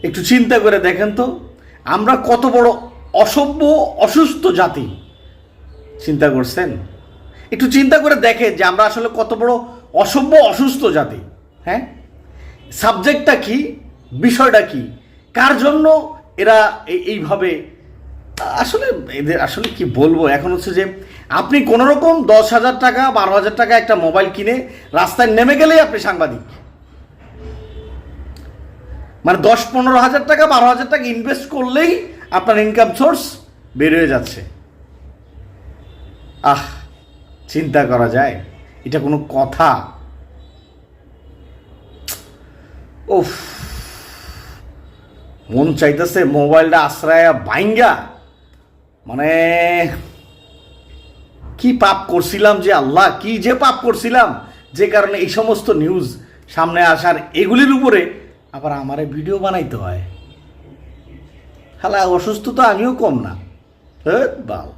একটু চিন্তা করে দেখেন তো, আমরা কত বড় অসভ্য অসুস্থ জাতি। চিন্তা করছেন? একটু চিন্তা করে দেখেন যে আমরা আসলে কত বড় অসভ্য অসুস্থ জাতি। হ্যাঁ, সাবজেক্টটা কি, বিষয়টা কি, কার জন্য এরা এইভাবে, আসলে এদের আসলে কি বলবো। এখন হচ্ছে যে আপনি কোনো রকম 10,000 টাকা 12,000 টাকা একটা মোবাইল কিনে রাস্তায় নেমে গেলেই আপনি সাংবাদিক। মানে 10-15 হাজার টাকা 12,000 টাকা ইনভেস্ট করলেই আপনার ইনকাম সোর্স বের হয়ে যাচ্ছে। চিন্তা করা যায়? এটা কোনো কথা? উফ, মন চাইতেছে মোবাইলটা আশ্রয় বাইঙ্গা, মানে কি পাপ করছিলাম যে আল্লাহ, কি যে পাপ করছিলাম যে কারণে এই সমস্ত নিউজ সামনে আসার, এগুলির উপরে আবার আমারে ভিডিও বানাইতে হয়। হালা অসুস্থ তো আমিও কম না। বাল।